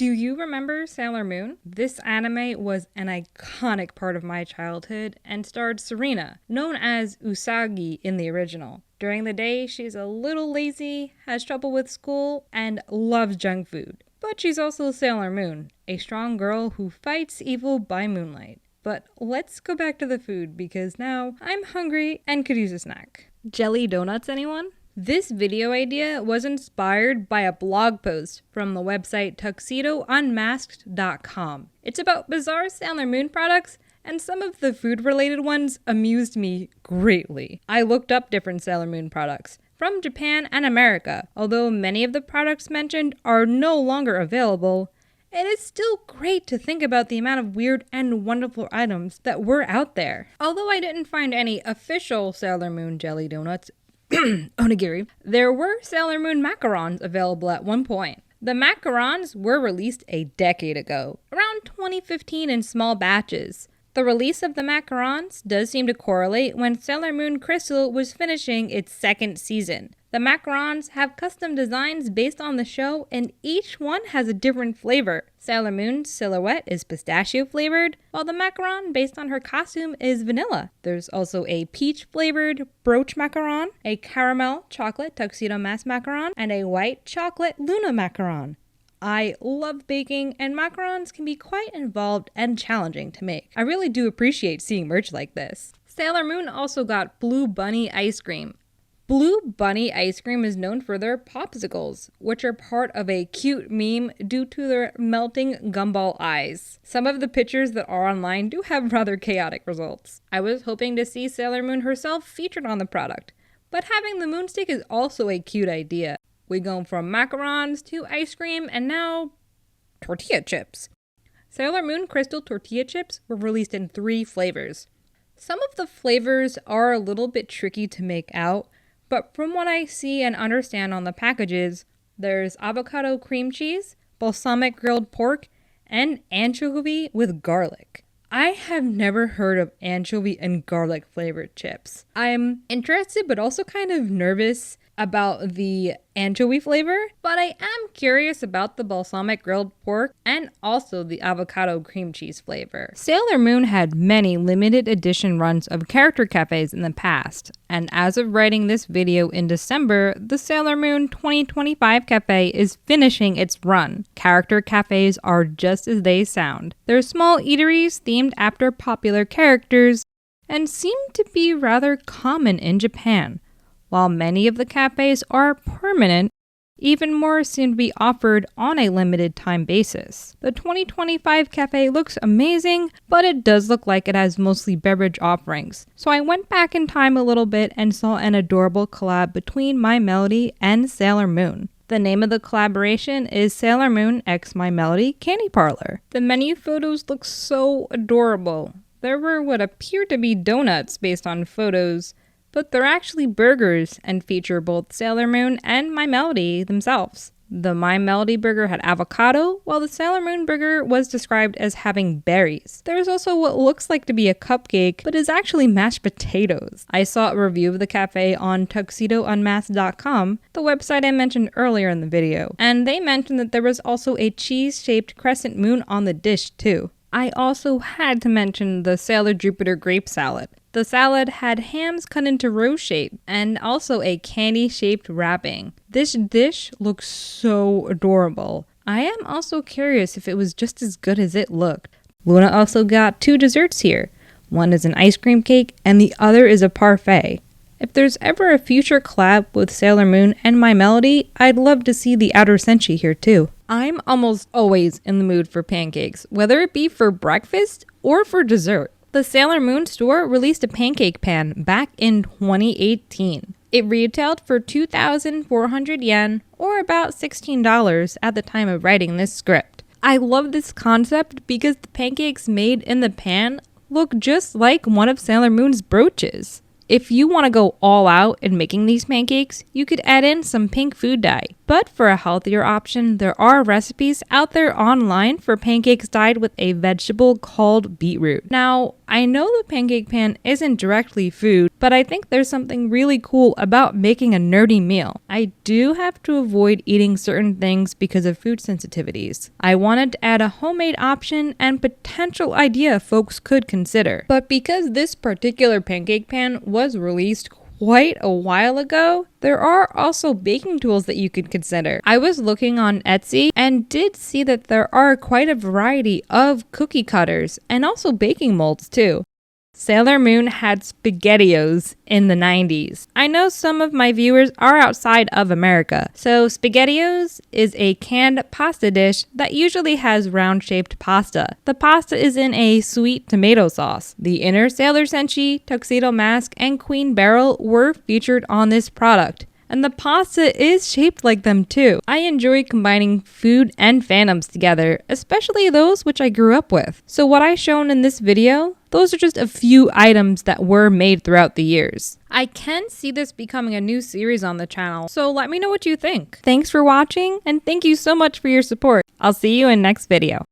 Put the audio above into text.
Do you remember Sailor Moon? This anime was an iconic part of my childhood and starred Serena, known as Usagi in the original. During the day, she's a little lazy, has trouble with school, and loves junk food. But she's also Sailor Moon, a strong girl who fights evil by moonlight. But let's go back to the food because now I'm hungry and could use a snack. Jelly donuts, anyone? This video idea was inspired by a blog post from the website tuxedounmasked.com. It's about bizarre Sailor Moon products, and some of the food-related ones amused me greatly. I looked up different Sailor Moon products from Japan and America. Although many of the products mentioned are no longer available, it is still great to think about the amount of weird and wonderful items that were out there. Although I didn't find any official Sailor Moon jelly donuts, onigiri, there were Sailor Moon macarons available at one point. The macarons were released a decade ago, around 2015 in small batches. The release of the macarons does seem to correlate when Sailor Moon Crystal was finishing its second season. The macarons have custom designs based on the show, and each one has a different flavor. Sailor Moon's silhouette is pistachio flavored, while the macaron based on her costume is vanilla. There's also a peach flavored brooch macaron, a caramel chocolate tuxedo mask macaron, and a white chocolate Luna macaron. I love baking, and macarons can be quite involved and challenging to make. I really do appreciate seeing merch like this. Sailor Moon also got Blue Bunny ice cream. Blue Bunny ice cream is known for their popsicles, which are part of a cute meme due to their melting gumball eyes. Some of the pictures that are online do have rather chaotic results. I was hoping to see Sailor Moon herself featured on the product, but having the moonstick is also a cute idea. We go from macarons to ice cream and now tortilla chips. Sailor Moon Crystal tortilla chips were released in 3 flavors. Some of the flavors are a little bit tricky to make out, but from what I see and understand on the packages, there's avocado cream cheese, balsamic grilled pork, and anchovy with garlic. I have never heard of anchovy and garlic flavored chips. I'm interested but also kind of nervous about the anchovy flavor, but I am curious about the balsamic grilled pork and also the avocado cream cheese flavor. Sailor Moon had many limited edition runs of character cafes in the past, and as of writing this video in December, the Sailor Moon 2025 cafe is finishing its run. Character cafes are just as they sound. They're small eateries themed after popular characters and seem to be rather common in Japan. While many of the cafes are permanent, even more seem to be offered on a limited time basis. The 2025 cafe looks amazing, but it does look like it has mostly beverage offerings. So I went back in time a little bit and saw an adorable collab between My Melody and Sailor Moon. The name of the collaboration is Sailor Moon x My Melody Candy Parlor. The menu photos look so adorable. There were what appear to be donuts based on photos, but they're actually burgers and feature both Sailor Moon and My Melody themselves. The My Melody burger had avocado, while the Sailor Moon burger was described as having berries. There's also what looks like to be a cupcake, but is actually mashed potatoes. I saw a review of the cafe on tuxedounmasked.com, the website I mentioned earlier in the video, and they mentioned that there was also a cheese-shaped crescent moon on the dish too. I also had to mention the Sailor Jupiter grape salad. The salad had hams cut into rose shape and also a candy-shaped wrapping. This dish looks so adorable. I am also curious if it was just as good as it looked. Luna also got 2 desserts here. One is an ice cream cake and the other is a parfait. If there's ever a future collab with Sailor Moon and My Melody, I'd love to see the outer senshi here too. I'm almost always in the mood for pancakes, whether it be for breakfast or for dessert. The Sailor Moon store released a pancake pan back in 2018. It retailed for 2,400 yen, or about $16 at the time of writing this script. I love this concept because the pancakes made in the pan look just like one of Sailor Moon's brooches. If you want to go all out in making these pancakes, you could add in some pink food dye. But for a healthier option, there are recipes out there online for pancakes dyed with a vegetable called beetroot. Now, I know the pancake pan isn't directly food, but I think there's something really cool about making a nerdy meal. I do have to avoid eating certain things because of food sensitivities. I wanted to add a homemade option and potential idea folks could consider. But because this particular pancake pan was released quite a while ago, there are also baking tools that you could consider. I was looking on Etsy and did see that there are quite a variety of cookie cutters and also baking molds too. Sailor Moon had SpaghettiOs in the 90s. I know some of my viewers are outside of America, so SpaghettiOs is a canned pasta dish that usually has round-shaped pasta. The pasta is in a sweet tomato sauce. The inner Sailor Senshi, Tuxedo Mask, and Queen Beryl were featured on this product. And the pasta is shaped like them too. I enjoy combining food and fandoms together, especially those which I grew up with. So what I shown in this video, those are just a few items that were made throughout the years. I can see this becoming a new series on the channel, so let me know what you think. Thanks for watching, and thank you so much for your support. I'll see you in next video.